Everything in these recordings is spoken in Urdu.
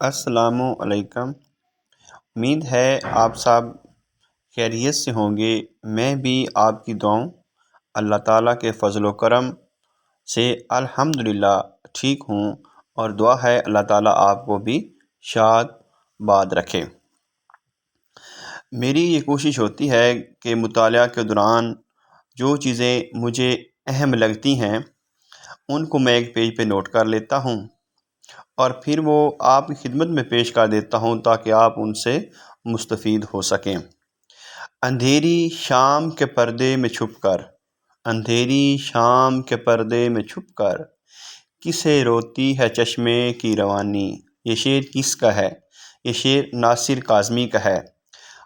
السلام علیکم۔ امید ہے آپ سب خیریت سے ہوں گے۔ میں بھی آپ کی دعاؤں اللہ تعالیٰ کے فضل و کرم سے الحمدللہ ٹھیک ہوں، اور دعا ہے اللہ تعالیٰ آپ کو بھی شاد باد رکھے۔ میری یہ کوشش ہوتی ہے کہ مطالعہ کے دوران جو چیزیں مجھے اہم لگتی ہیں ان کو میں ایک پیج پہ نوٹ کر لیتا ہوں اور پھر وہ آپ کی خدمت میں پیش کر دیتا ہوں تاکہ آپ ان سے مستفید ہو سکیں۔ اندھیری شام کے پردے میں چھپ کر، اندھیری شام کے پردے میں چھپ کر، کسے روتی ہے چشمے کی روانی۔ یہ شعر کس کا ہے؟ یہ شعر ناصر کاظمی کا ہے۔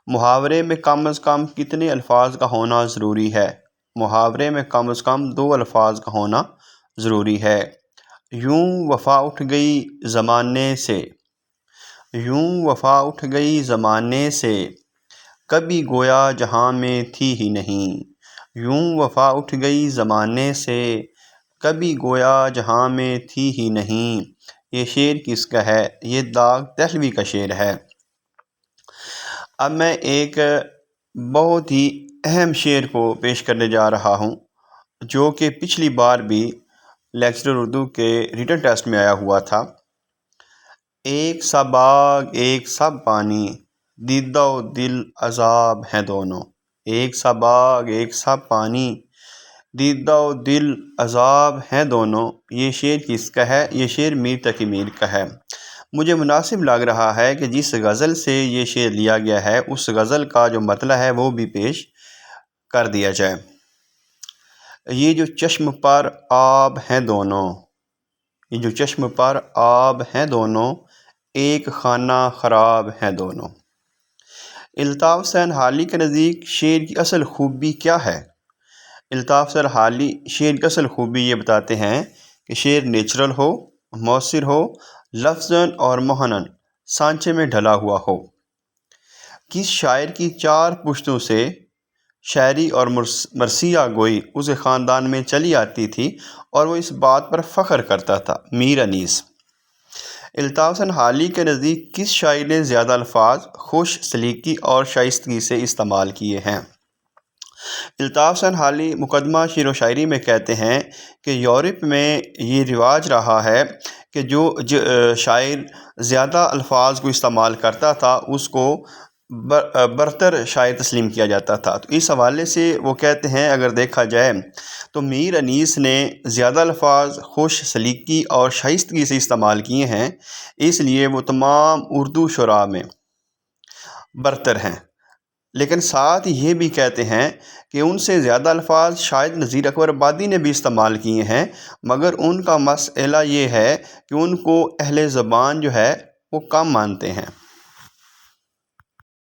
محاورے میں کم از کم کتنے الفاظ کا ہونا ضروری ہے؟ محاورے میں کم از کم 2 الفاظ کا ہونا ضروری ہے۔ یوں وفا اٹھ گئی زمانے سے، یوں وفا اٹھ گئی زمانے سے، کبھی گویا جہاں میں تھی ہی نہیں۔ یوں وفا اٹھ گئی زمانے سے، کبھی گویا جہاں میں تھی ہی نہیں۔ یہ شعر کس کا ہے؟ یہ داغ دہلوی کا شعر ہے۔ اب میں ایک بہت ہی اہم شعر کو پیش کرنے جا رہا ہوں جو کہ پچھلی بار بھی لیکچرر اردو کے ریٹن ٹیسٹ میں آیا ہوا تھا۔ ایک سا باغ ایک سا پانی، دیدہ و دل عذاب ہیں دونوں۔ ایک سا باغ ایک سا پانی، دیدہ و دل عذاب ہیں دونوں۔ یہ شعر کس کا ہے؟ یہ شعر میر تقی میر کا ہے۔ مجھے مناسب لگ رہا ہے کہ جس غزل سے یہ شعر لیا گیا ہے اس غزل کا جو مطلع ہے وہ بھی پیش کر دیا جائے۔ یہ جو چشم پر آب ہیں دونوں، یہ جو چشم پر آب ہیں دونوں، ایک خانہ خراب ہیں دونوں۔ الطاف حسین حالی کے نزدیک شعر کی اصل خوبی کیا ہے؟ الطاف حسین حالی شعر کی اصل خوبی یہ بتاتے ہیں کہ شعر نیچرل ہو، مؤثر ہو، لفظاً اور معناً سانچے میں ڈھلا ہوا ہو۔ کس شاعر کی 4 پشتوں سے شاعری اور مرثیہ گوئی اس کے خاندان میں چلی آتی تھی اور وہ اس بات پر فخر کرتا تھا؟ میر انیس۔ الطاف حسین حالی کے نزدیک کس شاعر نے زیادہ الفاظ خوش سلیقی اور شائستگی سے استعمال کیے ہیں؟ الطاف حسین حالی مقدمہ شعر و شاعری میں کہتے ہیں کہ یورپ میں یہ رواج رہا ہے کہ جو شاعر زیادہ الفاظ کو استعمال کرتا تھا اس کو برتر شاعر تسلیم کیا جاتا تھا۔ تو اس حوالے سے وہ کہتے ہیں اگر دیکھا جائے تو میر انیس نے زیادہ الفاظ خوش سلیقی اور شائستگی سے استعمال کیے ہیں، اس لیے وہ تمام اردو شعراء میں برتر ہیں۔ لیکن ساتھ یہ بھی کہتے ہیں کہ ان سے زیادہ الفاظ شاید نذیر اکبر آبادی نے بھی استعمال کیے ہیں، مگر ان کا مسئلہ یہ ہے کہ ان کو اہل زبان جو ہے وہ کم مانتے ہیں۔